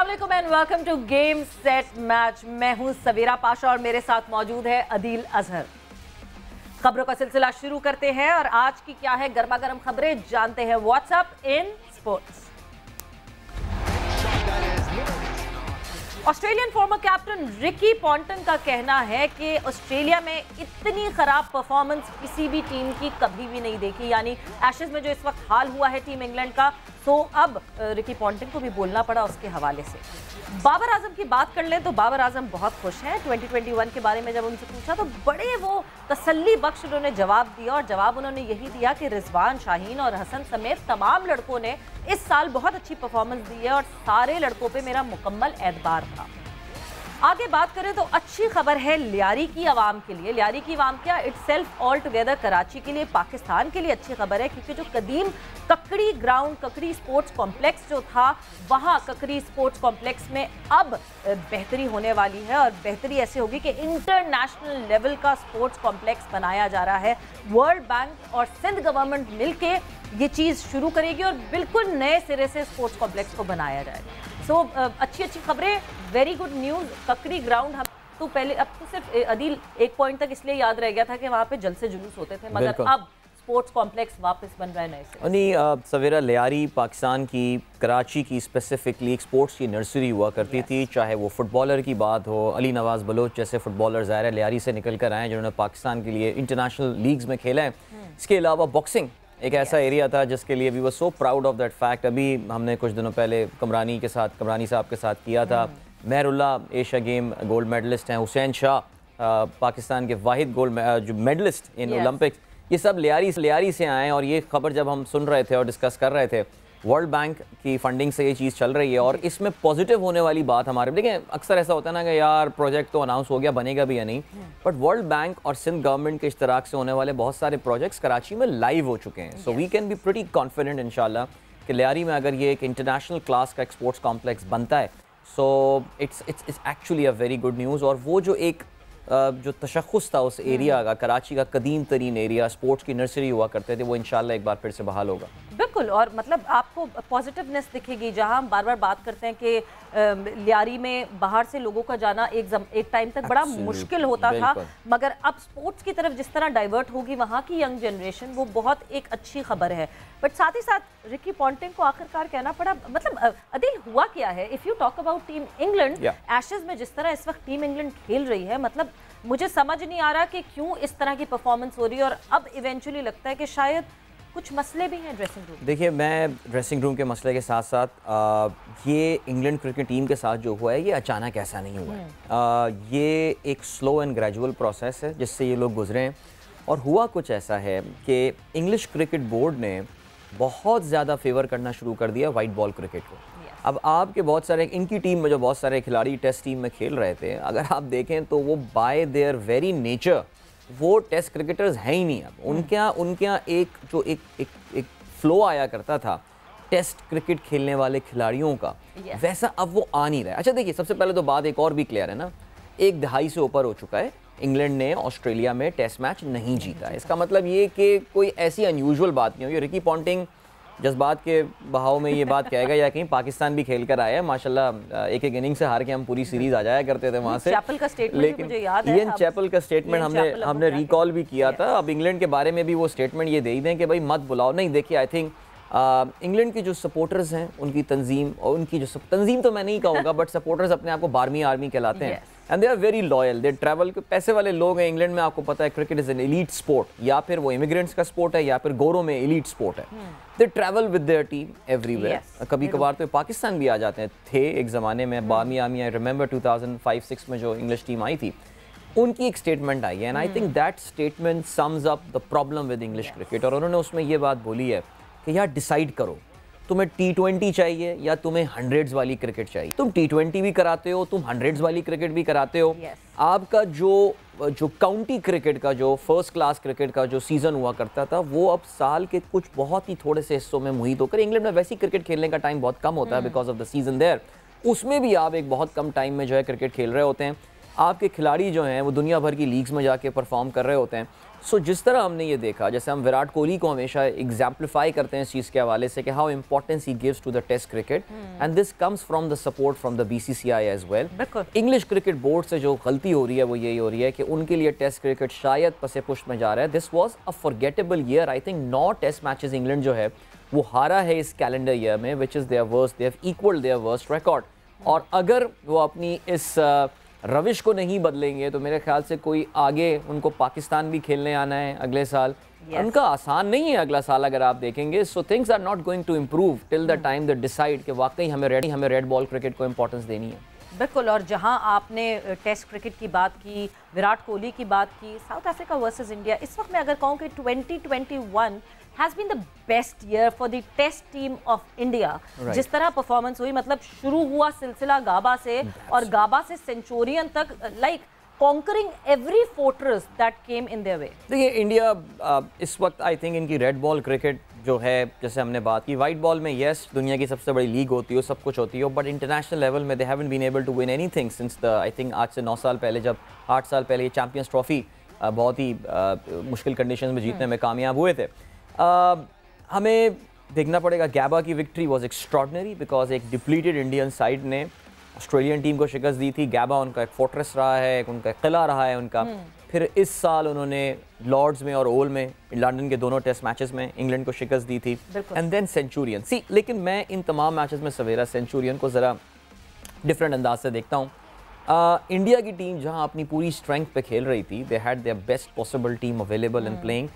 अस्सलामुअलैकुम and welcome to game set match. मैं हूं सवेरा पाशा और मेरे साथ मौजूद है अदील अजहर। खबरों का सिलसिला शुरू करते हैं और आज की क्या है गर्मा गर्म खबरें जानते हैं। WhatsApp in sports. Australian former captain Ricky Ponting का कहना है कि ऑस्ट्रेलिया में इतनी खराब परफॉर्मेंस किसी भी टीम की कभी भी नहीं देखी, यानी एशेज में जो इस वक्त हाल हुआ है टीम इंग्लैंड का, तो अब रिकी पॉन्टिंग को भी बोलना पड़ा उसके हवाले से। बाबर आजम की बात कर लें तो बाबर आजम बहुत खुश हैं। 2021 के बारे में जब उनसे पूछा तो बड़े वो तसल्ली बख्श उन्होंने जवाब दिया और जवाब उन्होंने यही दिया कि रिजवान शाहीन और हसन समेत तमाम लड़कों ने इस साल बहुत अच्छी परफॉर्मेंस दी है और सारे लड़कों पे मेरा मुकम्मल एतबार था। आगे बात करें तो अच्छी खबर है लियारी की आवाम के लिए। लियारी की आवाम क्या, it's self all together Karachi के लिए, पाकिस्तान के लिए अच्छी खबर है, क्योंकि जो कदीम ककड़ी ग्राउंड, ककड़ी स्पोर्ट्स कॉम्प्लेक्स जो था, वहाँ ककड़ी स्पोर्ट्स कॉम्प्लेक्स में अब बेहतरी होने वाली है और बेहतरी ऐसे होगी कि इंटरनेशनल लेवल का स्पोर्ट्स कॉम्प्लेक्स बनाया जा रहा है। वर्ल्ड बैंक और सिंध गवर्नमेंट मिलके ये चीज़ शुरू करेगी और बिल्कुल नए सिरे से स्पोर्ट्स कॉम्प्लेक्स को बनाया जाएगा। सो अच्छी अच्छी खबरें, वेरी गुड न्यूज़। ककड़ी ग्राउंड हम तो पहले, अब तो सिर्फ अदील एक पॉइंट तक इसलिए याद रह गया था कि वहाँ पे जलसे जुलूस होते थे, मगर अब स्पोर्ट्स कॉम्प्लेक्स वापस बन रहा है नए से। नहीं सवेरा, लियारी पाकिस्तान की कराची की स्पेसिफिकली एक स्पोर्ट्स की नर्सरी हुआ करती थी। चाहे वो फुटबॉलर की बात हो, अली नवाज बलोच जैसे फुटबॉलर ज़ाहिर है लियारी से निकल कर आए जिन्होंने पाकिस्तान के लिए इंटरनेशनल लीग्स में खेला है। इसके अलावा बॉक्सिंग एक ऐसा एरिया था जिसके लिए we were so proud of that fact. अभी हमने कुछ दिनों पहले कमरानी साहब के साथ किया था। मेहरुल्लाह एशिया गेम गोल्ड मेडलिस्ट हैं। हुसैन शाह पाकिस्तान के वाहिद गोल्ड जो मेडलिस्ट इन ओलंपिक्स। ये सब लियारी से आए और ये खबर जब हम सुन रहे थे और डिस्कस कर रहे थे, वर्ल्ड बैंक की फंडिंग से ये चीज़ चल रही है और इसमें पॉजिटिव होने वाली बात हमारे, देखें अक्सर ऐसा होता है ना कि यार प्रोजेक्ट तो अनाउंस हो गया, बनेगा भी या नहीं, बट वर्ल्ड बैंक और सिंध गवर्नमेंट के इश्तराक से होने वाले बहुत सारे प्रोजेक्ट्स कराची में लाइव हो चुके हैं। So we can be pretty confident इंशाल्लाह कि लियारी में अगर ये एक इंटरनेशनल क्लास का एक स्पोर्ट्स कॉम्प्लेक्स बनता है, so it's actually a very good news. और वो जो एक जो तशख़्ख़ुस था उस एरिया का, कराची का कदीम तरीन एरिया, स्पोर्ट्स की नर्सरी हुआ करते थे, वो इंशाल्लाह एक बार फिर से बहाल होगा। बिल्कुल, और मतलब आपको पॉजिटिवनेस दिखेगी। जहां हम बार बार बात करते हैं कि लियारी में बाहर से लोगों का जाना एक टाइम तक बड़ा मुश्किल होता था, मगर अब स्पोर्ट्स की तरफ जिस तरह डाइवर्ट होगी वहाँ की यंग जनरेशन, वो बहुत एक अच्छी खबर है। बट साथ ही साथ रिकी पॉन्टिंग को आखिरकार कहना पड़ा, मतलब अदील हुआ क्या है, if you talk about team England, Ashes में जिस तरह इस वक्त टीम इंग्लैंड खेल रही है, मतलब मुझे समझ नहीं आ रहा कि क्यों इस तरह की परफॉर्मेंस हो रही है और अब इवेंचुअली लगता है कि शायद कुछ मसले भी हैं ड्रेसिंग रूम। देखिए, मैं ड्रेसिंग रूम के मसले के साथ साथ ये इंग्लैंड क्रिकेट टीम के साथ जो हुआ है ये अचानक ऐसा नहीं हुआ है। ये एक स्लो एंड ग्रेजुअल प्रोसेस है जिससे ये लोग गुजरे हैं। और हुआ कुछ ऐसा है कि इंग्लिश क्रिकेट बोर्ड ने बहुत ज़्यादा फेवर करना शुरू कर दिया वाइट बॉल क्रिकेट को। अब आपके बहुत सारे, इनकी टीम में जो बहुत सारे खिलाड़ी टेस्ट टीम में खेल रहे थे, अगर आप देखें तो वो बाय देयर वेरी नेचर वो टेस्ट क्रिकेटर्स हैं ही नहीं। अब उनके एक फ्लो आया करता था टेस्ट क्रिकेट खेलने वाले खिलाड़ियों का, वैसा अब वो आ नहीं रहा है। अच्छा देखिए, सबसे पहले तो बात एक और भी क्लियर है ना, 1 दहाई से ऊपर हो चुका है इंग्लैंड ने ऑस्ट्रेलिया में टेस्ट मैच नहीं जीता। इसका मतलब ये कि कोई ऐसी अनयूजुअल बात नहीं हुई। रिकी पॉन्टिंग जज्बात के बहाव में ये बात कहेगा या कहीं पाकिस्तान भी खेल कर आया है माशाल्लाह, एक इनिंग से हार के हम पूरी सीरीज आ जाया करते थे वहाँ से। चैपल का स्टेटमेंट लेकिन मुझे याद है, इयन चैपल का स्टेटमेंट हमने रिकॉल भी किया था। अब इंग्लैंड के बारे में भी वो स्टेटमेंट ये दे ही दें कि भाई मत बुलाओ। नहीं, देखिए आई थिंक इंग्लैंड की जो सपोर्टर्स हैं, उनकी तंजीम और उनकी जो तंजीम तो मैं नहीं कहूँगा बट सपोर्टर्स अपने आप को बारहवीं आर्मी कहलाते हैं and they are very loyal. They travel, पैसे वाले लोग हैं इंग्लैंड में। आपको पता है cricket is an elite sport, या फिर वो इमिग्रेंट्स का स्पोर्ट है या फिर गोरों में एलीट स्पोर्ट है। दे travel with their team everywhere. कभी कभार तो पाकिस्तान भी आ जाते थे एक ज़माने में, बारहवीं आर्मी। आई रिमेंबर 2005-06 में जो इंग्लिश टीम आई थी, उनकी एक स्टेटमेंट आई है and I think that statement sums up the problem with English cricket. और उन्होंने उसमें ये बात बोली है कि यार डिसाइड करो, तुम्हें T20 चाहिए या तुम्हें हंड्रेड्स वाली क्रिकेट चाहिए। तुम T20 भी कराते हो, तुम हंड्रेड्स वाली क्रिकेट भी कराते हो। आपका जो काउंटी क्रिकेट का, जो फर्स्ट क्लास क्रिकेट का जो सीज़न हुआ करता था, वो अब साल के कुछ बहुत ही थोड़े से हिस्सों में मुहित होकर, इंग्लैंड में वैसी क्रिकेट खेलने का टाइम बहुत कम होता है because of the season there, उसमें भी आप एक बहुत कम टाइम में जो है क्रिकेट खेल रहे होते हैं। आपके खिलाड़ी जो हैं वो दुनिया भर की लीग्स में जाके परफॉर्म कर रहे होते हैं। सो जिस तरह हमने ये देखा, जैसे हम विराट कोहली को हमेशा एग्जाम्पलीफाई करते हैं इस चीज़ के हवाले से कि how importance he gives to the test cricket, and this comes from the support from the BCCI as well. English cricket board से जो गलती हो रही है वो यही हो रही है कि उनके लिए टेस्ट क्रिकेट शायद पसे पुष्ट में जा रहा है। This was a forgettable year. I think 9 test matches England जो है वो हारा है इस कैलेंडर ईयर में, which is their worst, they have equalled their worst record. और अगर वो अपनी इस रविश को नहीं बदलेंगे तो मेरे ख्याल से कोई आगे उनको पाकिस्तान भी खेलने आना है अगले साल। उनका आसान नहीं है अगला साल अगर आप देखेंगे। So things are not going to improve till the time they decide कि वाकई हमें रेड बॉल क्रिकेट को इंपॉर्टेंस देनी है। बिल्कुल। और जहां आपने टेस्ट क्रिकेट की बात की, विराट कोहली की बात की, साउथ अफ्रीका वर्सेस इंडिया, इस वक्त मैं अगर कहूं कि 2021 has been the best year for the test team of India। जिस तरह परफॉर्मेंस हुई, मतलब शुरू हुआ सिलसिला गाबा से और गाबा से सेंचुरियन तक, like conquering every fortress that came in their way। देखिए इंडिया इस वक्त आई थिंक इनकी रेड बॉल क्रिकेट जो है, जैसे हमने बात की, वाइट बॉल में यस दुनिया की सबसे बड़ी लीग होती है, सब कुछ होती है, बट इंटरनेशनल लेवल में they haven't been able to win anything since the, I think आज से 9 साल पहले, जब 8 साल पहले ये चैंपियंस ट्रॉफी बहुत ही मुश्किल कंडीशन में जीतने में कामयाब हुए थे। हमें देखना पड़ेगा, गैबा की विक्ट्री वॉज एक्स्ट्रॉर्डनरी बिकॉज एक डिप्लीटेड इंडियन साइड ने ऑस्ट्रेलियन टीम को शिकस्त दी थी। गैबा उनका एक फोर्ट्रेस रहा है, उनका किला रहा है उनका। फिर इस साल उन्होंने लॉर्ड्स में और ओवल में, लंदन के दोनों टेस्ट मैचेस में इंग्लैंड को शिकस्त दी थी, एंड देन सेंचुरियन सी। लेकिन मैं इन तमाम मैचेस में सवेरा सेंचुरियन को ज़रा डिफरेंट अंदाज से देखता हूँ। इंडिया की टीम जहाँ अपनी पूरी स्ट्रेंथ पे खेल रही थी, they had their best possible team available in playing.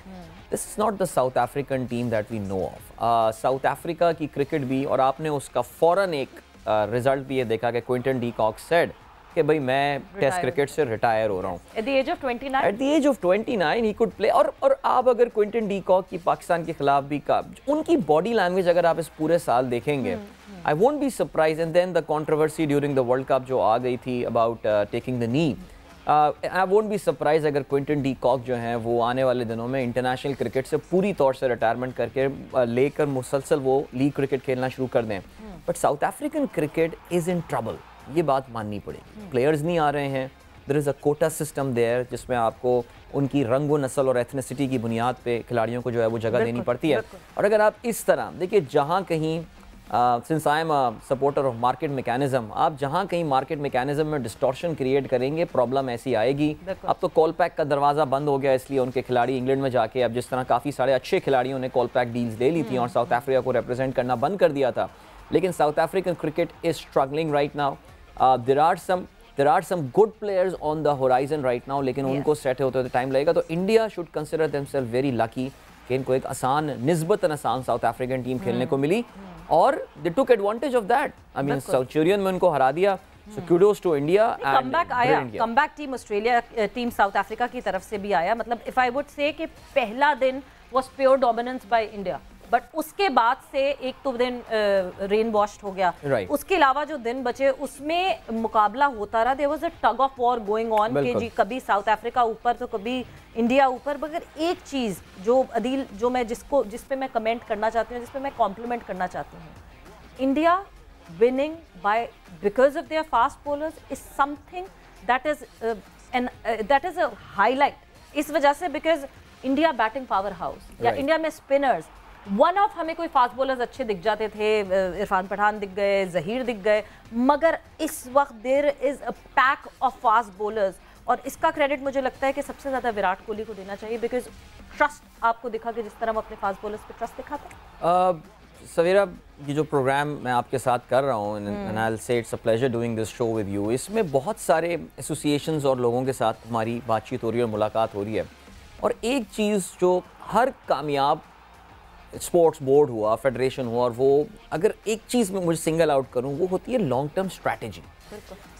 This is not the South African team that we know of. South Africa की क्रिकेट भी, और आपने उसका फ़ौरन एक रिजल्ट भी ये देखा कि क्विंटन डी कॉक सेड कि भाई मैं टेस्ट क्रिकेट से रिटायर हो रहा हूँ। At the age of 29? At the age of 29 he could play। और आप अगर क्विंटन डी कॉक की पाकिस्तान के खिलाफ भी उनकी बॉडी लैंग्वेज अगर आप इस पूरे साल देखेंगे, I won't be surprise. And then the controversy during the world cup जो आ गई थी about taking the knee, I won't be surprise अगर क्विंटन डी कॉक जो हैं वो आने वाले दिनों में इंटरनेशनल क्रिकेट से पूरी तौर से रिटायरमेंट करके लेकर मुसलसल वो लीग क्रिकेट खेलना शुरू कर दें। But South African cricket is in trouble, ये बात माननी पड़ेगी। प्लेयर्स नहीं आ रहे हैं, there is a quota system there जिसमें आपको उनकी रंग व नस्ल और एथनिसिटी की बुनियाद पे खिलाड़ियों को जो है वो जगह देनी पड़ती है। और अगर आप इस तरह देखिए, जहाँ कहीं since I am a supporter of market mechanism, आप जहाँ कहीं मार्केट मैकेनिज्म में डिस्टॉर्शन क्रिएट करेंगे, प्रॉब्लम ऐसी आएगी। अब तो कॉल पैक का दरवाज़ा बंद हो गया, इसलिए उनके खिलाड़ी इंग्लैंड में जाके, अब जिस तरह काफ़ी सारे अच्छे खिलाड़ियों ने कॉल पैक डील्स ले ली थी और साउथ अफ्रीका को रिप्रेजेंट करना बंद कर दिया था, लेकिन South African cricket is struggling right now. There are some good players on the horizon right now, लेकिन उनको सेट होते टाइम लगेगा। तो India should consider themselves very lucky कि इनको एक आसान, निस्बतन आसान साउथ अफ्रीकन टीम खेलने को मिली, और they took advantage of that. I mean Centurion में उनको हरा दिया, so kudos to India. Comeback आया, comeback team Australia, team South Africa की तरफ से भी आया। मतलब इफ आई वुड से कि पहला दिन was pure dominance by India, but उसके बाद से एक तो दिन रेन वॉश्ड हो गया, उसके अलावा जो दिन बचे उसमें मुकाबला होता रहा। There was a tug of war going on कि जी कभी साउथ अफ्रीका ऊपर तो कभी इंडिया ऊपर। मगर एक चीज़ जो अदील, जो मैं जिस पे मैं कमेंट करना चाहती हूँ, जिस पे मैं कॉम्प्लीमेंट करना चाहती हूँ, India winning by because of their fast bowlers is something that is a highlight इस वजह से, because India batting power house, या इंडिया में स्पिनर्स वन ऑफ, हमें कोई फास्ट बॉलर्स अच्छे दिख जाते थे, इरफान पठान दिख गए, जहीर दिख गए, मगर इस वक्त there is a pack of fast bowlers. और इसका क्रेडिट मुझे लगता है कि सबसे ज़्यादा विराट कोहली को देना चाहिए, बिकॉज ट्रस्ट आपको दिखा कि जिस तरह हम अपने फास्ट बॉलर्स पे ट्रस्ट दिखाते हैं। सवेरा, ये जो प्रोग्राम मैं आपके साथ कर रहा हूँ, and I will say it's a pleasure doing this show with you, इसमें बहुत सारे एसोसिएशंस और लोगों के साथ हमारी बातचीत हो रही है और मुलाकात हो रही है। और एक चीज़ जो हर कामयाब स्पोर्ट्स बोर्ड हुआ, फेडरेशन हुआ, और वो अगर एक चीज़ में मुझे सिंगल आउट करूँ, वो होती है long term strategy.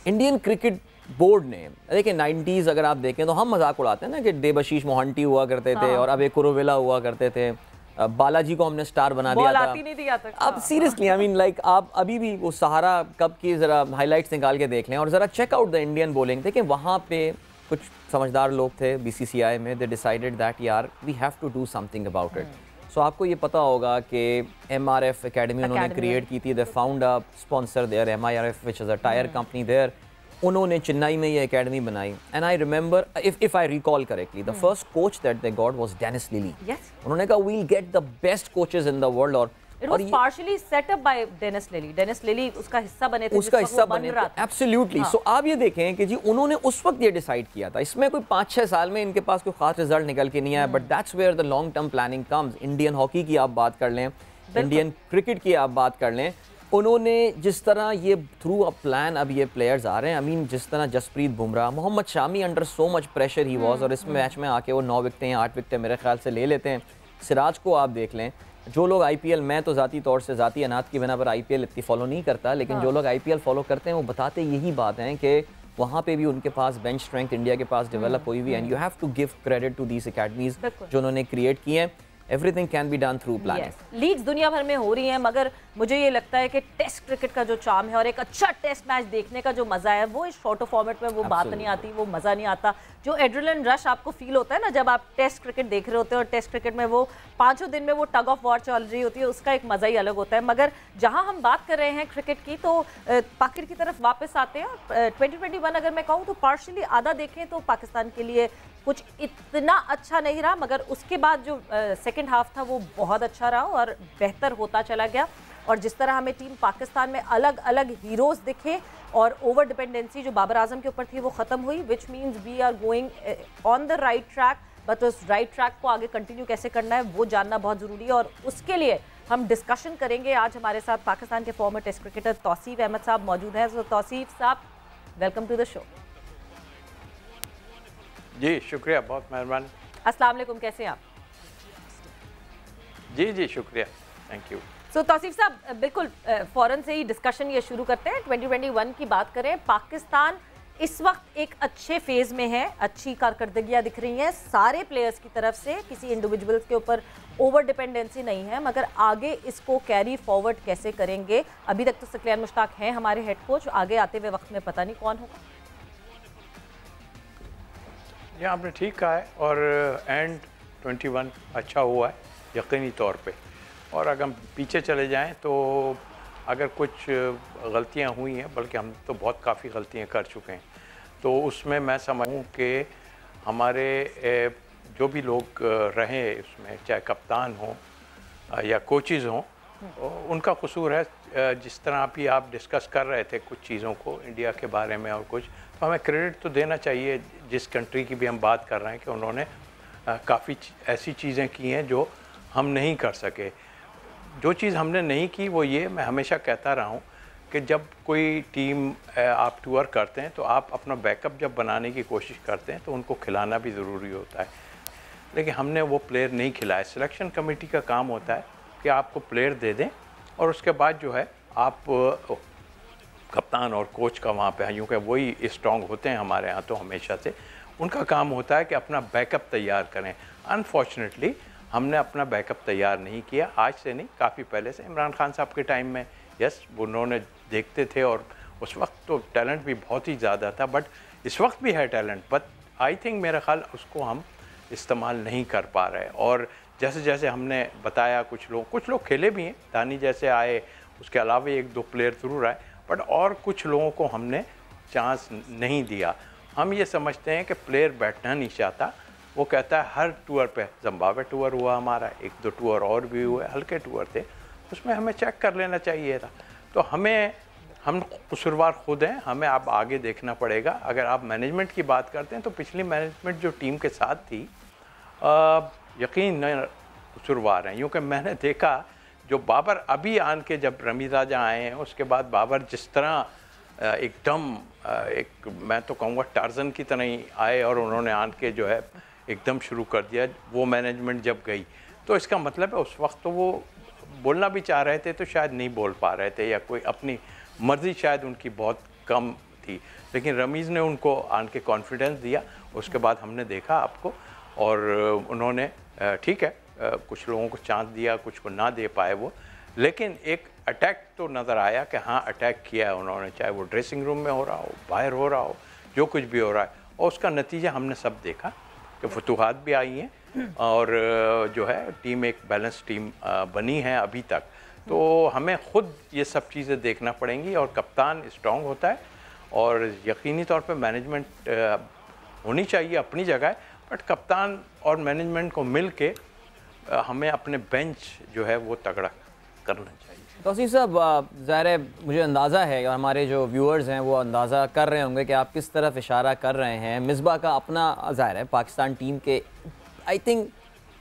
Indian cricket board ने, देखिए 90s अगर आप देखें तो हम मजाक उड़ाते हैं ना कि देबशीष मोहंती हुआ करते थे और अब एक कुरुविला हुआ करते थे, बालाजी को हमने स्टार बना दिया था। अब सीरियसली आई मीन लाइक आप अभी भी वो सहारा कप की ज़रा हाईलाइट्स निकाल के देख लें और ज़रा check out the Indian bowling. देखिए वहाँ पे कुछ समझदार लोग थे BCCI में, दे डिसाइडेड दैट यार we have to do something about it. So आपको ये पता होगा कि MRF एकेडमी उन्होंने क्रिएट की थी, they found a sponsor there, MIRF which is a tyre company there, उन्होंने चेन्नई में ये एकेडमी बनाई and I remember if I recall correctly the first coach that they got was Dennis Lillee. उन्होंने कहा we will get the best coaches in the world और It was partially set up by Dennis Lilly. Dennis Lilly उसका हिस्सा बने थे, उसका हिस्सा बने थे, एब्सोल्युटली। सो आप ये देखें कि जी उन्होंने उस वक्त ये डिसाइड किया था, इसमें कोई 5-6 साल में इनके पास कोई खास रिजल्ट निकल के नहीं आया, but that's where the long term planning comes. Indian hockey की आप बात कर लें, इंडियन क्रिकेट की आप बात कर लें, उन्होंने जिस तरह ये थ्रू अ प्लान अब ये प्लेयर्स आ रहे हैं, आई मीन जिस तरह Jasprit Bumrah, Mohammed Shami under so much pressure ही वाज, और इस मैच में आके वो 9 विकेटें 8 विकेटें मेरे ख्याल से ले लेते हैं। सिराज को आप देख लें, जो लोग आईपीएल, मैं तो ज़ाती तौर से ज़ाती अनाथ की बिना पर आईपीएल इतनी फॉलो नहीं करता, लेकिन जो लोग आईपीएल फॉलो करते हैं वो बताते यही बात है कि वहाँ पे भी उनके पास बेंच स्ट्रेंथ इंडिया के पास डेवलप हुई हुई, and you have to give credit to these academies जो उन्होंने क्रिएट की हैं। Everything can be done through planning. Leagues दुनिया भर में हो रही हैं, मगर मुझे ये लगता है कि टेस्ट क्रिकेट का जो चार्म है और एक अच्छा टेस्ट मैच देखने का जो मजा है, वो इस शॉर्ट फॉर्मेट में वो बात नहीं आती, वो मजा नहीं आता। जो एड्रेनलिन रश आपको फील होता है ना जब आप टेस्ट क्रिकेट देख रहे होते हैं, और टेस्ट क्रिकेट में वो 5 दिन में वो टग ऑफ वॉर चल रही होती है, उसका एक मजा ही अलग होता है। मगर जहां हम बात कर रहे हैं क्रिकेट की, तो पाकिस्तान की तरफ वापस आते हैं। 2021 अगर मैं कहूँ तो पार्शली आधा देखें तो पाकिस्तान के लिए कुछ इतना अच्छा नहीं रहा, मगर उसके बाद जो सेकंड हाफ था वो बहुत अच्छा रहा और बेहतर होता चला गया। और जिस तरह हमें टीम पाकिस्तान में अलग अलग हीरोज दिखे और ओवर डिपेंडेंसी जो बाबर आजम के ऊपर थी वो ख़त्म हुई, which means we are going on the right track. But उस राइट ट्रैक को आगे कंटिन्यू कैसे करना है वो जानना बहुत ज़रूरी है, और उसके लिए हम डिस्कशन करेंगे। आज हमारे साथ पाकिस्तान के former test cricketer Tauseef Ahmed साहब मौजूद हैं। तो तौसीफ साहब, वेलकम टू द शो। जी शुक्रिया, बहुत मेहरबानी। अस्सलाम वालेकुम, कैसे हैं आप? जी शुक्रिया, थैंक यू। सो तौसीफ साहब, बिल्कुल फ़ौरन से ही डिस्कशन ये शुरू करते हैं। 2021 की बात करें, पाकिस्तान इस वक्त एक अच्छे फेज़ में है, अच्छी कारकर्दगियाँ दिख रही हैं सारे प्लेयर्स की तरफ से, किसी इंडिविजुअल्स के ऊपर ओवर डिपेंडेंसी नहीं है। मगर आगे इसको कैरी फॉरवर्ड कैसे करेंगे? अभी तक तो सकलियान मुश्ताक हैं हमारे हेड कोच, आगे आते हुए वक्त में पता नहीं कौन होगा। ये आपने ठीक कहा है, और एंड 21 अच्छा हुआ है यकीनी तौर पे। और अगर हम पीछे चले जाएं तो अगर कुछ गलतियां हुई हैं, बल्कि हम तो बहुत काफ़ी गलतियां कर चुके हैं, तो उसमें मैं समझूं कि हमारे जो भी लोग रहे उसमें, चाहे कप्तान हो या कोचेज़ हों, उनका कसूर है। जिस तरह अभी आप डिस्कस कर रहे थे कुछ चीज़ों को इंडिया के बारे में और कुछ, तो हमें क्रेडिट तो देना चाहिए जिस कंट्री की भी हम बात कर रहे हैं कि उन्होंने काफ़ी ऐसी चीज़ें की हैं जो हम नहीं कर सके। जो चीज़ हमने नहीं की वो ये, मैं हमेशा कहता रहा हूँ कि जब कोई टीम आप टूर करते हैं तो आप अपना बैकअप जब बनाने की कोशिश करते हैं तो उनको खिलाना भी ज़रूरी होता है, लेकिन हमने वो प्लेयर नहीं खिलाए। सिलेक्शन कमेटी का काम होता है कि आपको प्लेयर दे दें और उसके बाद जो है आप कप्तान और कोच का वहाँ पे, यूँ कि वही स्ट्रॉन्ग होते हैं हमारे यहाँ तो हमेशा से, उनका काम होता है कि अपना बैकअप तैयार करें। अनफॉर्चुनेटली हमने अपना बैकअप तैयार नहीं किया, आज से नहीं, काफ़ी पहले से। इमरान खान साहब के टाइम में यस उन्होंने देखते थे और उस वक्त तो टैलेंट भी बहुत ही ज़्यादा था, बट इस वक्त भी है टैलेंट, बट आई थिंक मेरा ख्याल उसको हम इस्तेमाल नहीं कर पा रहे। और जैसे जैसे हमने बताया कुछ लोग खेले भी हैं, दानी जैसे आए, उसके अलावा 1-2 प्लेयर ज़रूर आए, बट और कुछ लोगों को हमने चांस नहीं दिया। हम ये समझते हैं कि प्लेयर बैठना नहीं चाहता, वो कहता है हर टूर पे, जिम्बाब्वे टूर हुआ हमारा, 1-2 टूर और भी हुए, हल्के टूर थे, उसमें हमें चेक कर लेना चाहिए था। तो हम कसूरवार खुद हैं, हमें अब आगे देखना पड़ेगा। अगर आप मैनेजमेंट की बात करते हैं तो पिछली मैनेजमेंट जो टीम के साथ थी यकीन कसूरवार हैं, क्योंकि मैंने देखा जो बाबर अभी आन के जब रमीज़ राजा आए हैं उसके बाद बाबर जिस तरह एकदम एक मैं तो कहूँगा टार्जन की तरह ही आए और उन्होंने आन के जो है एकदम शुरू कर दिया। वो मैनेजमेंट जब गई तो इसका मतलब है उस वक्त तो वो बोलना भी चाह रहे थे तो शायद नहीं बोल पा रहे थे, या कोई अपनी मर्ज़ी शायद उनकी बहुत कम थी, लेकिन रमीज़ ने उनको आन के कॉन्फिडेंस दिया। उसके बाद हमने देखा आपको, और उन्होंने ठीक है कुछ लोगों को चांस दिया, कुछ को ना दे पाए वो, लेकिन एक अटैक तो नज़र आया कि हाँ अटैक किया है उन्होंने, चाहे वो ड्रेसिंग रूम में हो रहा हो, बाहर हो रहा हो, जो कुछ भी हो रहा है, और उसका नतीजा हमने सब देखा कि फतूहात भी आई हैं और जो है टीम एक बैलेंस टीम बनी है अभी तक। तो हमें ख़ुद ये सब चीज़ें देखना पड़ेंगी, और कप्तान स्ट्रॉन्ग होता है और यकीनी तौर पे मैनेजमेंट होनी चाहिए अपनी जगह, बट कप्तान और मैनेजमेंट को मिल के हमें अपने बेंच जो है वो तगड़ा करना चाहिए। तौसीफ साहब, ज़ाहिर है मुझे अंदाज़ा है और हमारे जो व्यूअर्स हैं वो अंदाज़ा कर रहे होंगे कि आप किस तरफ इशारा कर रहे हैं। मिसबा का अपना ज़ाहिर है पाकिस्तान टीम के आई थिंक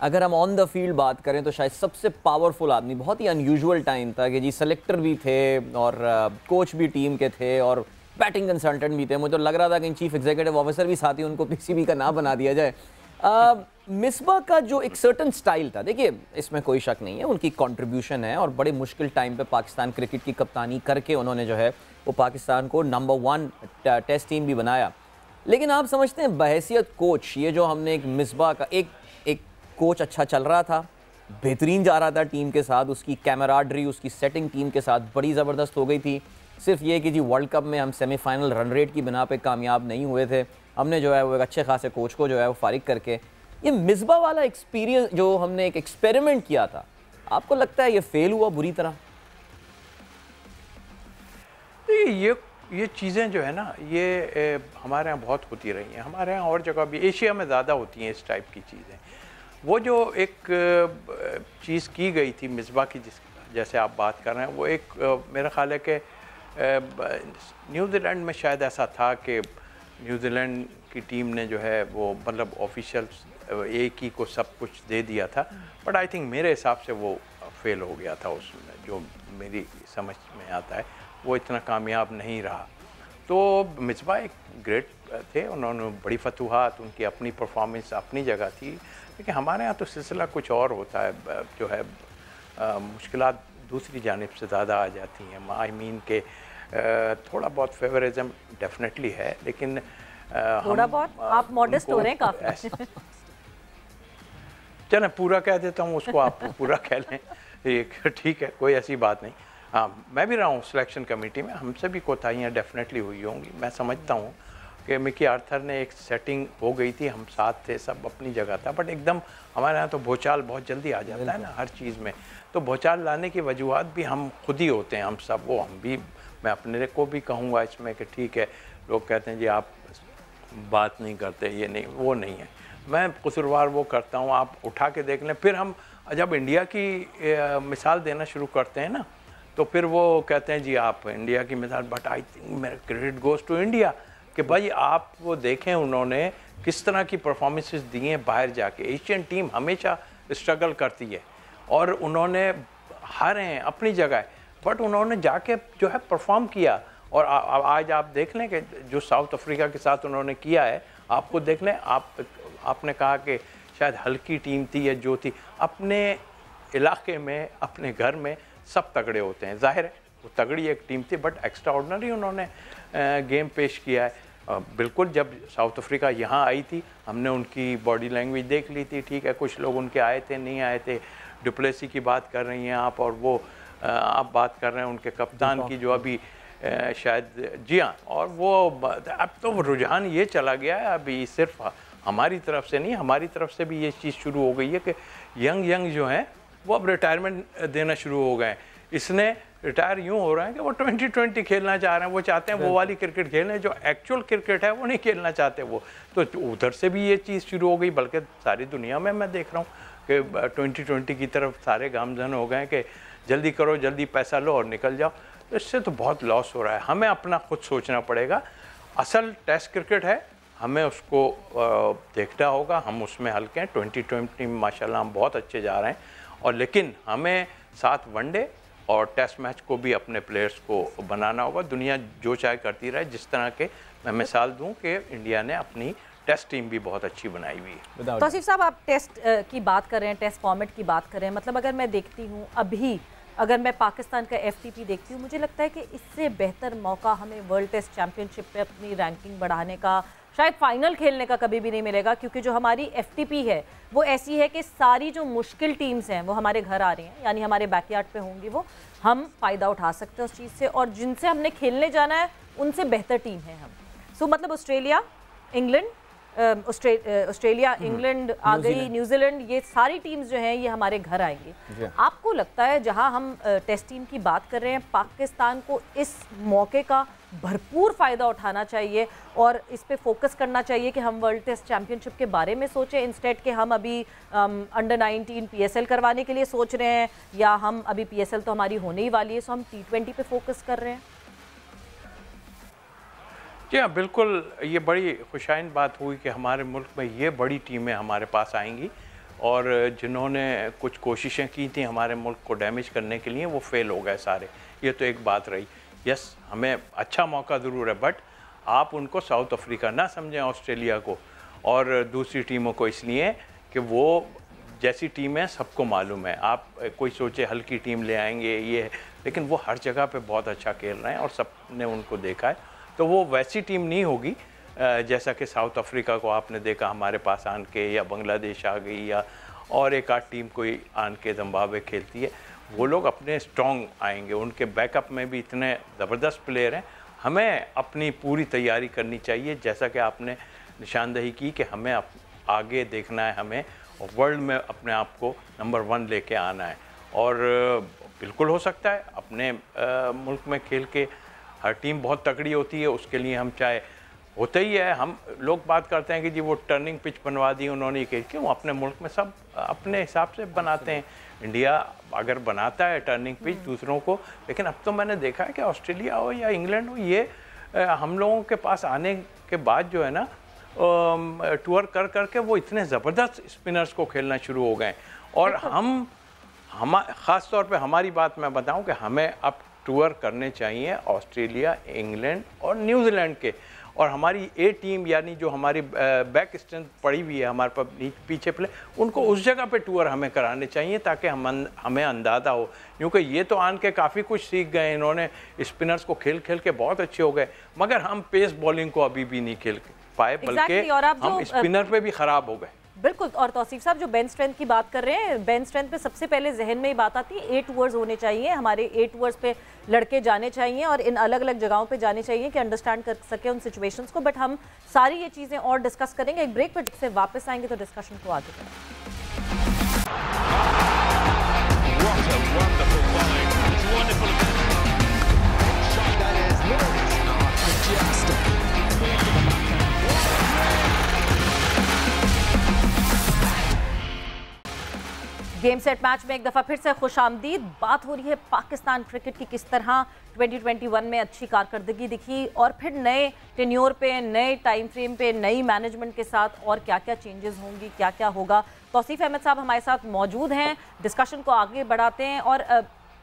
अगर हम ऑन द फील्ड बात करें तो शायद सबसे पावरफुल आदमी, बहुत ही अनयूजुअल टाइम था कि जी सेलेक्टर भी थे और कोच भी टीम के थे और बैटिंग कंसल्टेंट भी थे। मुझे तो लग रहा था कि चीफ एग्जीक्यूटिव ऑफिसर भी साथ ही उनको पीसीबी का ना बना दिया जाए। मिसबा का जो एक सर्टन स्टाइल था, देखिए इसमें कोई शक नहीं है उनकी कंट्रीब्यूशन है और बड़े मुश्किल टाइम पे पाकिस्तान क्रिकेट की कप्तानी करके उन्होंने जो है वो पाकिस्तान को नंबर 1 टेस्ट टीम भी बनाया। लेकिन आप समझते हैं बहैसियत कोच, ये जो हमने एक मिसबा का एक कोच अच्छा चल रहा था, बेहतरीन जा रहा था टीम के साथ, उसकी कैमराडरी, उसकी सेटिंग टीम के साथ बड़ी ज़बरदस्त हो गई थी। सिर्फ ये कि जी वर्ल्ड कप में हम सेमीफाइनल रन रेट की बिना पे कामयाब नहीं हुए थे। हमने जो है वो एक अच्छे खासे कोच को जो है वो फारिग करके ये मिसबा वाला एक्सपीरियंस जो हमने एक एक्सपेरिमेंट किया था, आपको लगता है ये फेल हुआ बुरी तरह? ये चीज़ें जो है ना ये हमारे यहाँ बहुत होती रही हैं, हमारे यहाँ और जगह भी, एशिया में ज़्यादा होती हैं इस टाइप की चीज़ें। वो जो एक चीज़ की गई थी मिसबा की, जैसे आप बात कर रहे हैं, वो एक मेरा ख्याल है कि न्यूजीलैंड में शायद ऐसा था कि न्यूजीलैंड की टीम ने जो है वो मतलब ऑफिशियल्स एक ही को सब कुछ दे दिया था, बट आई थिंक मेरे हिसाब से वो फेल हो गया था उसमें, जो मेरी समझ में आता है वो इतना कामयाब नहीं रहा। तो मिसबा एक ग्रेट थे, उन्होंने बड़ी फतूहात, उनकी अपनी परफॉर्मेंस अपनी जगह थी, लेकिन हमारे यहाँ तो सिलसिला कुछ और होता है, जो है मुश्किलात दूसरी जानिब से ज़्यादा आ जाती हैं। आई मीन के थोड़ा बहुत फेवरिज्म डेफिनेटली है, लेकिन थोड़ा बहुत आप मॉडेस्ट हो रहे हैं काफ़ी। चलें पूरा कह देता हूँ उसको, आप पूरा कह लें, ठीक है, कोई ऐसी बात नहीं। हाँ, मैं भी रहा हूँ सिलेक्शन कमेटी में, हमसे भी कोताहियाँ डेफिनेटली हुई होंगी। मैं समझता हूँ कि मिकी आर्थर ने एक सेटिंग हो गई थी, हम साथ थे, सब अपनी जगह था, बट एकदम हमारे यहाँ तो भूचाल बहुत जल्दी आ जाता है ना हर चीज़ में। तो भूचाल लाने की वजूहत भी हम खुद ही होते हैं, हम सब, वो हम भी, मैं अपने को भी कहूँगा इसमें कि ठीक है, लोग कहते हैं जी आप बात नहीं करते, ये नहीं, वो नहीं है, मैं कसूरवार वो करता हूँ, आप उठा के देख लें। फिर हम जब इंडिया की मिसाल देना शुरू करते हैं ना, तो फिर वो कहते हैं जी आप इंडिया की मिसाल, बट आई थिंक मेरा क्रेडिट गोज़ टू इंडिया कि भाई आप वो देखें उन्होंने किस तरह की परफॉर्मेंसेस दी हैं बाहर जाके। एशियन टीम हमेशा स्ट्रगल करती है और उन्होंने हारे हैं अपनी जगह, बट उन्होंने जाके जो है परफॉर्म किया। और आज आप देख लें कि जो साउथ अफ्रीका के साथ उन्होंने किया है, आपको देख लें, आपने कहा कि शायद हल्की टीम थी या जो थी, अपने इलाके में अपने घर में सब तगड़े होते हैं, जाहिर है वो तगड़ी एक टीम थी, बट एक्स्ट्रा ऑर्डिनरी उन्होंने गेम पेश किया है। बिल्कुल, जब साउथ अफ्रीका यहाँ आई थी हमने उनकी बॉडी लैंग्वेज देख ली थी, ठीक है, कुछ लोग उनके आए थे नहीं आए थे, डुप्लेसी की बात कर रही हैं आप, और वो आप बात कर रहे हैं उनके कप्तान की जो अभी शायद, जी हाँ, और वो अब तो रुझान ये चला गया है, अभी सिर्फ हमारी तरफ से नहीं, हमारी तरफ से भी ये चीज़ शुरू हो गई है कि यंग जो हैं वो अब रिटायरमेंट देना शुरू हो गए। इसने रिटायर यूँ हो रहा है कि वो 2020 खेलना चाह रहे हैं, वो चाहते हैं वो वाली क्रिकेट खेलें जो एक्चुअल क्रिकेट है, वो नहीं खेलना चाहते वो। तो उधर से भी ये चीज़ शुरू हो गई, बल्कि सारी दुनिया में मैं देख रहा हूँ कि 2020 की तरफ सारे गामजन हो गए कि जल्दी करो, जल्दी पैसा लो और निकल जाओ। तो इससे तो बहुत लॉस हो रहा है, हमें अपना खुद सोचना पड़ेगा। असल टेस्ट क्रिकेट है, हमें उसको देखना होगा, हम उसमें हल्के हैं। 2020 में माशाल्लाह हम बहुत अच्छे जा रहे हैं, और लेकिन हमें साथ वनडे और टेस्ट मैच को भी अपने प्लेयर्स को बनाना होगा। दुनिया जो चाहे करती रहे, जिस तरह के मैं मिसाल दूं कि इंडिया ने अपनी टेस्ट टीम भी बहुत अच्छी बनाई हुई है। तौसीफ साहब, आप टेस्ट की बात कर रहे हैं, टेस्ट फॉर्मेट की बात कर रहे हैं, मतलब अगर मैं देखती हूँ अभी, अगर मैं पाकिस्तान का FTP देखती हूँ, मुझे लगता है कि इससे बेहतर मौका हमें वर्ल्ड टेस्ट चैम्पियनशिप पे अपनी रैंकिंग बढ़ाने का, शायद फाइनल खेलने का कभी भी नहीं मिलेगा, क्योंकि जो हमारी FTP है वो ऐसी है कि सारी जो मुश्किल टीम्स हैं वो हमारे घर आ रही हैं, यानी हमारे बैकयार्ड पे होंगी, वो हम फ़ायदा उठा सकते हैं उस चीज़ से, और जिनसे हमने खेलने जाना है उनसे बेहतर टीम है हम। सो मतलब ऑस्ट्रेलिया, इंग्लैंड, ऑस्ट्रेलिया, इंग्लैंड आ गई, न्यूजीलैंड, ये सारी टीम्स जो हैं ये हमारे घर आएंगी। आपको लगता है जहां हम टेस्ट टीम की बात कर रहे हैं, पाकिस्तान को इस मौके का भरपूर फ़ायदा उठाना चाहिए और इस पे फोकस करना चाहिए कि हम वर्ल्ड टेस्ट चैंपियनशिप के बारे में सोचें इंस्टेड के हम अभी अंडर 19 PSL करवाने के लिए सोच रहे हैं, या हम अभी PSL तो हमारी होने ही वाली है, सो हम T20 पे फोकस कर रहे हैं? जी हाँ, बिल्कुल, ये बड़ी खुशाइन बात हुई कि हमारे मुल्क में ये बड़ी टीमें हमारे पास आएंगी और जिन्होंने कुछ कोशिशें की थी हमारे मुल्क को डैमेज करने के लिए वो फेल हो गए सारे। ये तो एक बात रही। यस, हमें अच्छा मौका ज़रूर है, बट आप उनको साउथ अफ्रीका ना समझें, ऑस्ट्रेलिया को और दूसरी टीमों को, इसलिए कि वो जैसी टीमें सबको मालूम है। आप कोई सोचे हल्की टीम ले आएंगे ये, लेकिन वो हर जगह पे बहुत अच्छा खेल रहे हैं और सब ने उनको देखा है। तो वो वैसी टीम नहीं होगी जैसा कि साउथ अफ्रीका को आपने देखा हमारे पास आन के, या बांग्लादेश आ गई, या और एक आध टीम कोई आन के जिम्बाब्वे खेलती है। वो लोग अपने स्ट्रॉन्ग आएंगे, उनके बैकअप में भी इतने ज़बरदस्त प्लेयर हैं। हमें अपनी पूरी तैयारी करनी चाहिए, जैसा कि आपने निशानदही की कि हमें आगे देखना है, हमें वर्ल्ड में अपने आप को नंबर 1 लेके आना है। और बिल्कुल हो सकता है, अपने मुल्क में खेल के हर टीम बहुत तगड़ी होती है, उसके लिए हम चाहे होता ही है। हम लोग बात करते हैं कि जी वो टर्निंग पिच बनवा दी उन्होंने, क्यों? अपने मुल्क में सब अपने हिसाब से बनाते हैं। इंडिया अगर बनाता है टर्निंग पिच दूसरों को, लेकिन अब तो मैंने देखा है कि ऑस्ट्रेलिया हो या इंग्लैंड हो, ये हम लोगों के पास आने के बाद जो है ना, टूर कर करके वो इतने ज़बरदस्त स्पिनर्स को खेलना शुरू हो गए। और हम ख़ास तौर पे हमारी बात मैं बताऊं कि हमें अब टूर करने चाहिए ऑस्ट्रेलिया, इंग्लैंड और न्यूजीलैंड के, और हमारी ए टीम यानी जो हमारी बैक स्ट्रेंथ पड़ी हुई है हमारे पास पीछे प्ले, उनको उस जगह पे टूर हमें कराने चाहिए ताकि हमें अंदाज़ा हो। क्योंकि ये तो आन के काफ़ी कुछ सीख गए, इन्होंने स्पिनर्स को खेल खेल के बहुत अच्छे हो गए, मगर हम पेस बॉलिंग को अभी भी नहीं खेल पाए, बल्कि हम स्पिनर पे भी ख़राब हो गए। बिल्कुल। और तौसीफ साहब जो बेंच स्ट्रेंथ की बात कर रहे हैं, बेंच स्ट्रेंथ पे सबसे पहले जहन में ही बात आती है 8 ओवर्स होने चाहिए, हमारे 8 ओवर्स पे लड़के जाने चाहिए और इन अलग अलग जगहों पे जाने चाहिए कि अंडरस्टैंड कर सके उन सिचुएशंस को। बट हम सारी ये चीज़ें और डिस्कस करेंगे एक ब्रेक पर, से वापस आएंगे तो डिस्कशन को आगे गेम सेट मैच में एक दफ़ा फिर से खुशामदीद। बात हो रही है पाकिस्तान क्रिकेट की, किस तरह 2021 में अच्छी कारकर्दगी दिखी और फिर नए टेन्योर पे, नए टाइम फ्रेम पे, नई मैनेजमेंट के साथ और क्या क्या चेंजेस होंगी, क्या क्या होगा। तौसीफ अहमद साहब हमारे साथ मौजूद हैं, डिस्कशन को आगे बढ़ाते हैं। और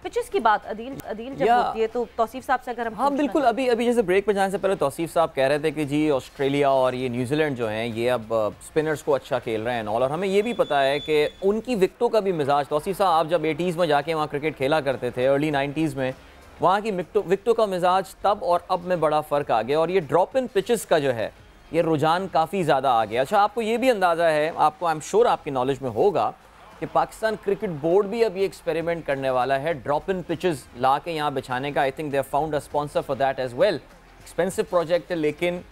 पिचेस की बात अदील जब होती है तो तौसीफ साहब से अगर हम हाँ बिल्कुल, अभी जैसे ब्रेक पर जाने से पहले तौसीफ साहब कह रहे थे कि जी ऑस्ट्रेलिया और ये न्यूजीलैंड जो हैं ये अब स्पिनर्स को अच्छा खेल रहे हैं और हमें ये भी पता है कि उनकी विकटों का भी मिजाज, तौसीफ साहब आप जब 80s में जाके वहाँ क्रिकेट खेला करते थे, अर्ली 90s में, वहाँ की विकटों का मिजाज तब और अब में बड़ा फ़र्क आ गया और ये ड्रॉप इन पिचेस का जो है ये रुझान काफ़ी ज़्यादा आ गया। अच्छा, आपको ये भी अंदाज़ा है, आपको आई एम श्योर आपकी नॉलेज में होगा कि पाकिस्तान क्रिकेट बोर्ड भी अब ये एक्सपेरिमेंट करने वाला है ड्रॉप इन पिचेस ला के यहाँ बिछाने का। I think they have found a sponsor for that as well. Expensive project है, लेकिन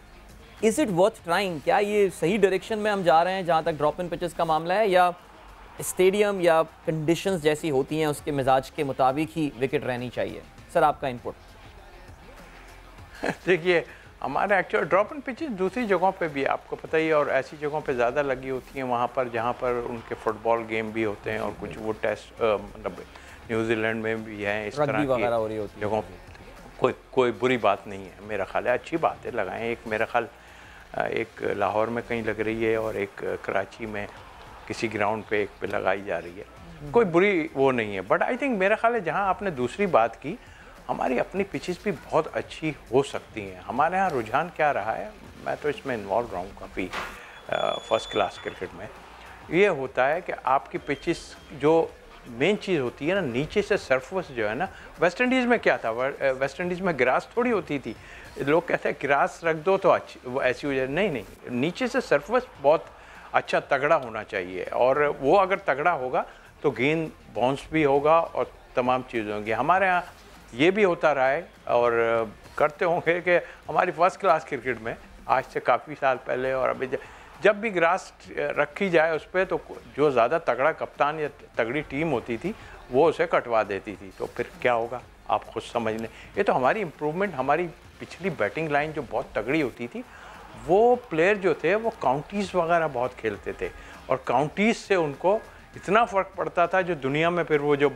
इज़ इट वर्थ ट्राइंग? क्या ये सही डायरेक्शन में हम जा रहे हैं जहाँ तक ड्रॉप इन पिचेस का मामला है, या स्टेडियम या कंडीशंस जैसी होती हैं उसके मिजाज के मुताबिक ही विकेट रहनी चाहिए? सर आपका इनपुट। देखिए, हमारे एक्चुअल ड्रॉप इन पिचेस दूसरी जगहों पे भी आपको पता ही है, और ऐसी जगहों पे ज़्यादा लगी होती हैं वहाँ पर जहाँ पर उनके फुटबॉल गेम भी होते हैं और कुछ वो टेस्ट मतलब न्यूजीलैंड में भी हैं इस तरह की जगहों पे। कोई बुरी बात नहीं है, मेरा ख्याल है अच्छी बात है, लगाएं। एक मेरा ख्याल एक लाहौर में कहीं लग रही है और एक कराची में किसी ग्राउंड पे एक पे लगाई जा रही है, कोई बुरी वो नहीं है। बट आई थिंक मेरा ख्याल है जहाँ आपने दूसरी बात की, हमारी अपनी पिचेस भी बहुत अच्छी हो सकती हैं। हमारे यहाँ रुझान क्या रहा है, मैं तो इसमें इन्वॉल्व रहा हूँ काफ़ी फर्स्ट क्लास क्रिकेट में, ये होता है कि आपकी पिचेस जो मेन चीज़ होती है ना, नीचे से सरफेस जो है ना, वेस्ट इंडीज़ में क्या था, वेस्ट इंडीज़ में ग्रास थोड़ी होती थी। लोग कहते हैं ग्रास रख दो तो अच्छी वो ऐसी हो जाए, नहीं, नीचे से सरफेस बहुत अच्छा तगड़ा होना चाहिए, और वो अगर तगड़ा होगा तो गेंद बाउंस भी होगा और तमाम चीज़ें होंगी। हमारे यहाँ ये भी होता रहा है और करते होंगे कि हमारी फर्स्ट क्लास क्रिकेट में आज से काफ़ी साल पहले और अभी जब भी ग्रास रखी जाए उस पर, तो जो ज़्यादा तगड़ा कप्तान या तगड़ी टीम होती थी वो उसे कटवा देती थी। तो फिर क्या होगा आप खुद समझ लें। ये तो हमारी इम्प्रूवमेंट, हमारी पिछली बैटिंग लाइन जो बहुत तगड़ी होती थी, वो प्लेयर जो थे वो काउंटीज़ वगैरह बहुत खेलते थे, और काउंटीज़ से उनको इतना फ़र्क पड़ता था जो दुनिया में फिर वो जो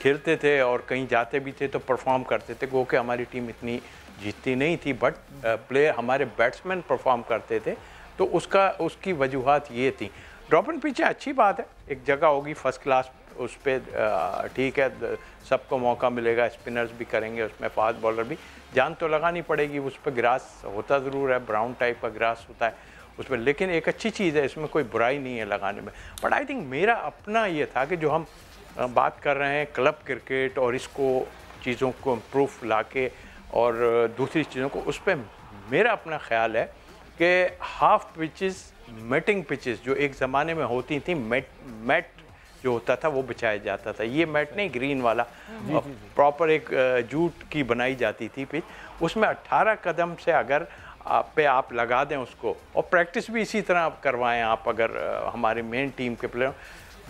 खेलते थे और कहीं जाते भी थे तो परफॉर्म करते थे। वो कि हमारी टीम इतनी जीतती नहीं थी, बट प्लेयर हमारे बैट्समैन परफॉर्म करते थे, तो उसकी वजूहात ये थी। ड्रॉप एंड पिच अच्छी बात है, एक जगह होगी फर्स्ट क्लास उस पर, ठीक है, सबको मौका मिलेगा, स्पिनर्स भी करेंगे उसमें, फास्ट बॉलर भी, जान तो लगानी पड़ेगी। उस पर ग्रास होता ज़रूर है, ब्राउन टाइप का ग्रास होता है उस पर, लेकिन एक अच्छी चीज़ है, इसमें कोई बुराई नहीं है लगाने में। बट आई थिंक मेरा अपना ये था कि जो हम बात कर रहे हैं क्लब क्रिकेट और इसको चीज़ों को इम्प्रूव लाके और दूसरी चीज़ों को, उस पर मेरा अपना ख्याल है कि हाफ पिचेस, मैटिंग पिचेस जो एक ज़माने में होती थी, मैट जो होता था वो बिछाया जाता था, ये मैट नहीं ग्रीन वाला, प्रॉपर एक जूट की बनाई जाती थी पिच, उसमें 18 कदम से अगर आप लगा दें उसको, और प्रैक्टिस भी इसी तरह करवाएं आप, अगर हमारे मेन टीम के प्लेयर,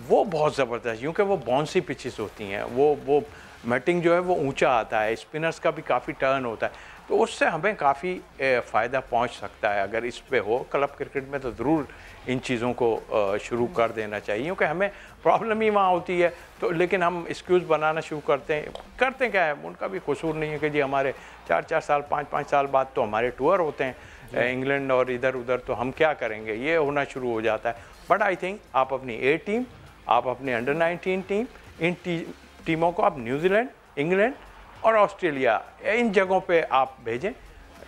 वो बहुत ज़बरदस्त, क्योंकि वो बाउंसी पिचेस होती हैं, वो मैटिंग जो है वो ऊंचा आता है, स्पिनर्स का भी काफ़ी टर्न होता है, तो उससे हमें काफ़ी फ़ायदा पहुंच सकता है। अगर इस पे हो क्लब क्रिकेट में तो ज़रूर इन चीज़ों को शुरू कर देना चाहिए, क्योंकि हमें प्रॉब्लम ही वहाँ होती है। तो लेकिन हम एक्सक्यूज़ बनाना शुरू करते क्या है, उनका भी कसूर नहीं है कि जी हमारे 4-4 साल 5-5 साल बाद तो हमारे टूर होते हैं इंग्लैंड और इधर उधर, तो हम क्या करेंगे, ये होना शुरू हो जाता है। बट आई थिंक आप अपनी ए टीम, आप अपनी अंडर 19 टीम, इन टीमों को आप न्यूजीलैंड, इंग्लैंड और ऑस्ट्रेलिया, इन जगहों पे आप भेजें,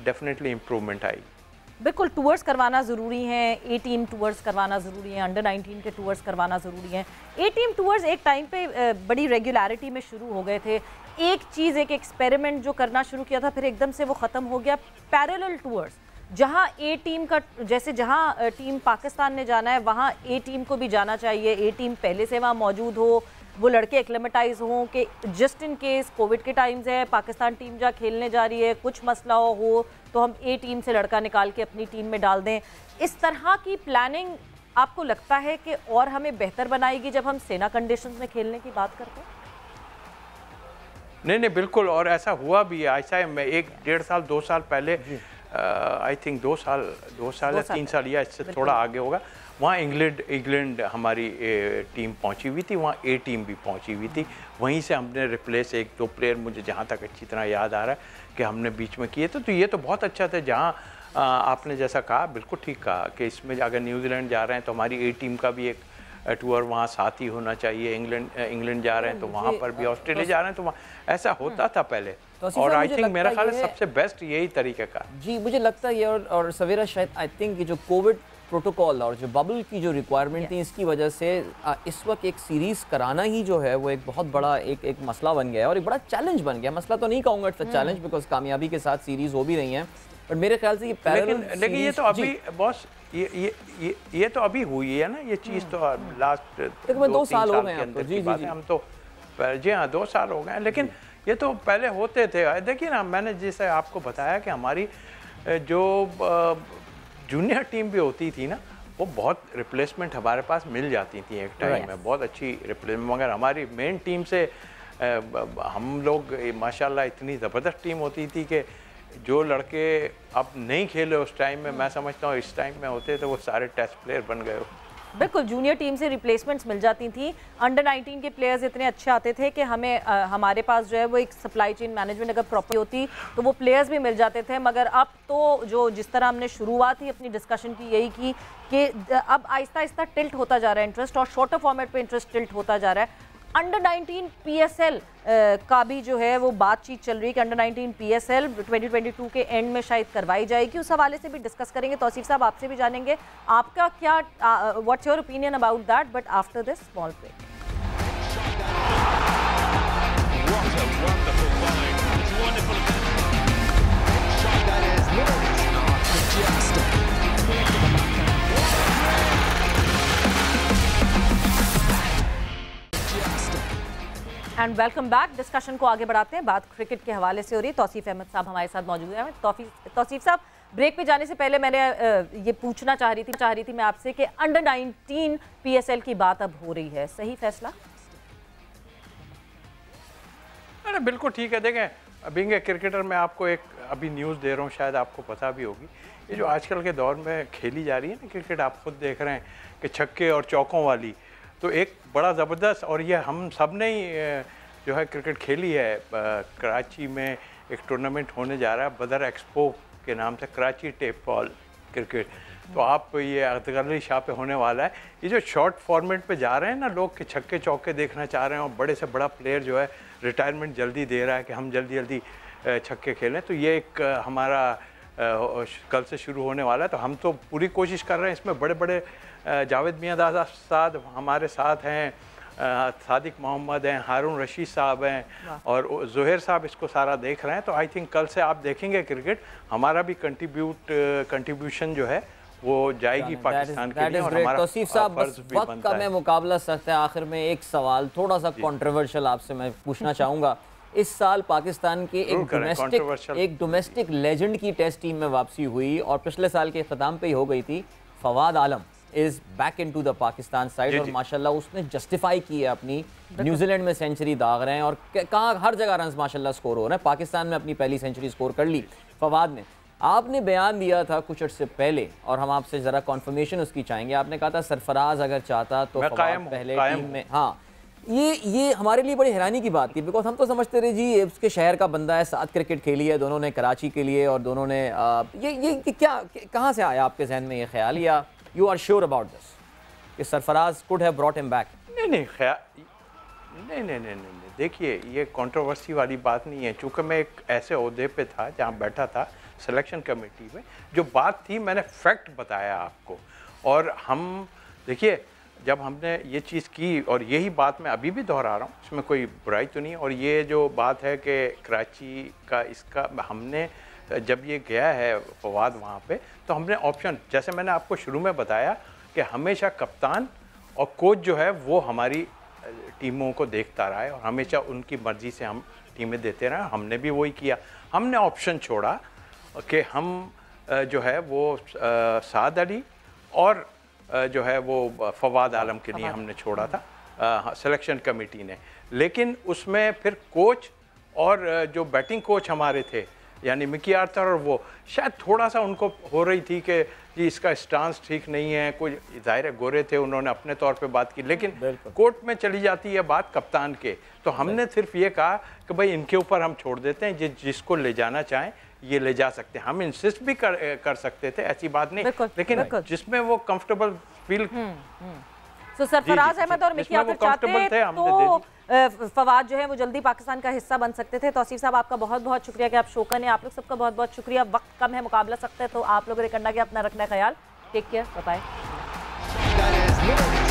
डेफिनेटली इम्प्रूवमेंट आएगी। बिल्कुल, टूर्स करवाना ज़रूरी हैं, ए टीम टूर्स करवाना ज़रूरी है, अंडर 19 के टूर्स करवाना ज़रूरी है। ए टीम टूर्स एक टाइम पे बड़ी रेगुलरिटी में शुरू हो गए थे। एक चीज़, एक एक्सपेरिमेंट जो करना शुरू किया था, फिर एकदम से वो ख़त्म हो गया। पैरेलल टूर्स, जहाँ ए टीम का, जैसे जहाँ टीम पाकिस्तान ने जाना है वहाँ ए टीम को भी जाना चाहिए, ए टीम पहले से वहाँ मौजूद हो, वो लड़के एक्लेमेटाइज हों कि जस्ट इन केस कोविड के टाइम्स है, पाकिस्तान टीम जहाँ खेलने जा रही है, कुछ मसला हो तो हम ए टीम से लड़का निकाल के अपनी टीम में डाल दें। इस तरह की प्लानिंग आपको लगता है कि और हमें बेहतर बनाएगी जब हम सेना कंडीशंस में खेलने की बात करते हैं? नहीं, बिल्कुल, और ऐसा हुआ भी है। ऐसा है, मैं 1-1.5 साल 2 साल पहले, आई थिंक 2 साल या 3 साल या इससे थोड़ा आगे होगा, वहाँ इंग्लैंड हमारी टीम पहुँची हुई थी, वहाँ ए टीम भी पहुँची हुई थी। वहीं से हमने रिप्लेस 1-2 प्लेयर, मुझे जहाँ तक अच्छी तरह याद आ रहा है कि हमने बीच में किए थे। तो ये तो बहुत अच्छा था, जहाँ आपने जैसा कहा, बिल्कुल ठीक कहा कि इसमें अगर न्यूजीलैंड जा रहे हैं तो हमारी ए टीम का भी एक टूर वहाँ साथ ही होना चाहिए। इंग्लैंड जा रहे हैं तो वहाँ पर भी, ऑस्ट्रेलिया जा रहे हैं तो वहाँ, ऐसा होता था पहले। और आई थिंक मेरा ख्याल है सबसे बेस्ट यही तरीका का। जी, मुझे लगता है ये, और सवेरा शायद आई थिंक जो कोविड प्रोटोकॉल और जो बबल की जो रिक्वायरमेंट थी, इसकी वजह से इस वक्त एक सीरीज़ कराना ही जो है वो एक बहुत बड़ा एक मसला बन गया है और एक बड़ा चैलेंज बन गया। मसला तो नहीं कहूँगा, इट्स अ चैलेंज, बिकॉज कामयाबी के साथ सीरीज़ हो भी रही हैं, बट मेरे ख्याल से ये लेकिन ये तो अभी बॉस, ये तो अभी हुई है ना, ये चीज़ तो लास्ट 2 साल हो गए हैं। जी, हम तो जी हाँ 2 साल हो गए, लेकिन ये तो पहले होते थे। देखिए ना, मैंने जैसे आपको बताया कि हमारी जो जूनियर टीम भी होती थी ना, वो बहुत रिप्लेसमेंट हमारे पास मिल जाती थी एक टाइम में, बहुत अच्छी रिप्लेसमेंट। मगर हमारी मेन टीम से हम लोग माशाल्लाह इतनी ज़बरदस्त टीम होती थी कि जो लड़के अब नहीं खेले उस टाइम में, मैं समझता हूँ इस टाइम में होते तो वो सारे टेस्ट प्लेयर बन गए। बिल्कुल, जूनियर टीम से रिप्लेसमेंट्स मिल जाती थी। अंडर 19 के प्लेयर्स इतने अच्छे आते थे कि हमें हमारे पास जो है वो एक सप्लाई चेन मैनेजमेंट अगर प्रॉपर होती तो वो प्लेयर्स भी मिल जाते थे। मगर अब तो जो जिस तरह हमने शुरुआत ही अपनी डिस्कशन की यही की कि अब आहिस्ता आहिस्ता टिल्ट होता जा रहा है इंटरेस्ट, और शॉर्टर फॉर्मेट पे इंटरेस्ट टिल्ट होता जा रहा है। अंडर 19 PSL का भी जो है वो बातचीत चल रही है कि अंडर 19 PSL 2022 के एंड में शायद करवाई जाएगी। उस हवाले से भी डिस्कस करेंगे। तौसीफ साहब, आपसे भी जानेंगे आपका क्या, what's your opinion about that, but after this small break. And welcome back. Discussion को आगे बढ़ाते हैं, बात क्रिकेट के हवाले से हो रही है। तौसीफ अहमद साहब हमारे साथ मौजूद हैं। तौसीफ साहब, ब्रेक पे जाने से पहले मैंने ये पूछना चाह रही थी मैं आपसे कि अंडर 19 PSL की बात अब हो रही है, सही फैसला? अरे बिल्कुल ठीक है। देखें, बीइंग ए क्रिकेटर मैं आपको एक अभी न्यूज़ दे रहा हूँ, शायद आपको पता भी होगी। ये जो आजकल के दौर में खेली जा रही है ना क्रिकेट, आप खुद देख रहे हैं कि छक्के और चौकों वाली, तो एक बड़ा ज़बरदस्त, और ये हम सब ने ही जो है क्रिकेट खेली है। कराची में एक टूर्नामेंट होने जा रहा है बदर एक्सपो के नाम से, कराची टेप बॉल क्रिकेट। तो आप ये अतगली शाह पे होने वाला है। ये जो शॉर्ट फॉर्मेट पे जा रहे हैं ना लोग कि छक्के चौके देखना चाह रहे हैं, और बड़े से बड़ा प्लेयर जो है रिटायरमेंट जल्दी दे रहा है कि हम जल्दी जल्दी छक्के खेलें, तो ये एक हमारा कल से शुरू होने वाला है। तो हम तो पूरी कोशिश कर रहे हैं इसमें। बड़े बड़े जावेद मियांदाद साहब हमारे साथ हैं, सादिक मोहम्मद हैं, हारून रशीद साहब हैं, और ज़ुहैर साहब इसको सारा देख रहे हैं। तो आई थिंक कल से आप देखेंगे क्रिकेट, हमारा भी कंट्रीब्यूशन जो है वो जाएगी पाकिस्तान के लिए। और हमारा तौसीफ साहब, बस वक्त का मैं मुकाबला सकते हैं, आखिर में एक सवाल थोड़ा सा कंट्रोवर्शियल आपसे मैं पूछना चाहूँगा। इस साल पाकिस्तान के एक डोमेस्टिक लेजेंड की टेस्ट टीम में वापसी हुई और पिछले साल के अख्ताम पे ही हो गई थी। Fawad Alam is back into the Pakistan side, और माशाल्लाह उसने जस्टिफाई की है अपनी, न्यूजीलैंड में सेंचुरी दाग रहे हैं और कहाँ हर जगह रन माशाल्लाह स्कोर हो रहे हैं। पाकिस्तान में अपनी पहली सेंचुरी स्कोर कर ली फवाद ने। आपने बयान दिया था कुछ अर्से पहले, और हम आपसे ज़रा कॉन्फर्मेशन उसकी चाहेंगे। आपने कहा था सरफराज अगर चाहता तो फवाद पहले टीम में। हाँ, ये हमारे लिए बड़ी हैरानी की बात थी, बिकॉज हम तो समझते रहे जी उसके शहर का बंदा है, साथ क्रिकेट खेली है दोनों ने कराची के लिए, और दोनों ने ये क्या कहाँ से आया आपके जहन में ये ख्याल, या you are sure about this कि Sarfaraz could have brought him back? नहीं, देखिए ये कंट्रोवर्सी वाली बात नहीं है। चूँकि मैं एक ऐसे ओहदे पे था जहाँ बैठा था सिलेक्शन कमेटी में, जो बात थी मैंने फैक्ट बताया आपको। और हम देखिए जब हमने ये चीज़ की, और यही बात मैं अभी भी दोहरा रहा हूँ, इसमें कोई बुराई तो नहीं। और ये जो बात है कि कराची का इसका, हमने जब ये गया है फवाद वहाँ पे, तो हमने ऑप्शन, जैसे मैंने आपको शुरू में बताया कि हमेशा कप्तान और कोच जो है वो हमारी टीमों को देखता रहा है, और हमेशा उनकी मर्ज़ी से हम टीमें देते रहे। हमने भी वही किया। हमने ऑप्शन छोड़ा कि हम जो है वो साद अली और जो है वो फवाद आलम के लिए हमने छोड़ा था सिलेक्शन कमेटी ने। लेकिन उसमें फिर कोच और जो बैटिंग कोच हमारे थे यानी मिकी आर्थर, और वो शायद थोड़ा सा उनको हो रही थी कि जी इसका स्टांस ठीक नहीं है। कोई ज़ाहिर है गोरे थे, उन्होंने अपने तौर पे बात की, लेकिन कोर्ट में चली जाती है बात कप्तान के। तो हमने सिर्फ ये कहा कि भाई इनके ऊपर हम छोड़ देते हैं, जिसको ले जाना चाहें ये ले जा सकते हैं। हम इंसिस्ट भी कर सकते थे, ऐसी बात नहीं, लेकिन जिसमें वो कंफर्टेबल फील। तो सरफराज अहमद और मिकी आर्थर चाहते तो फवाद जो है वो जल्दी पाकिस्तान का हिस्सा बन सकते थे। तौसीफ साहब आपका बहुत बहुत शुक्रिया कि आप शो करने, आप लोग सबका बहुत बहुत शुक्रिया। वक्त कम है, मुकाबला सकते हैं, तो आप लोग करना कि अपना रखना ख्याल। Take care, bye bye.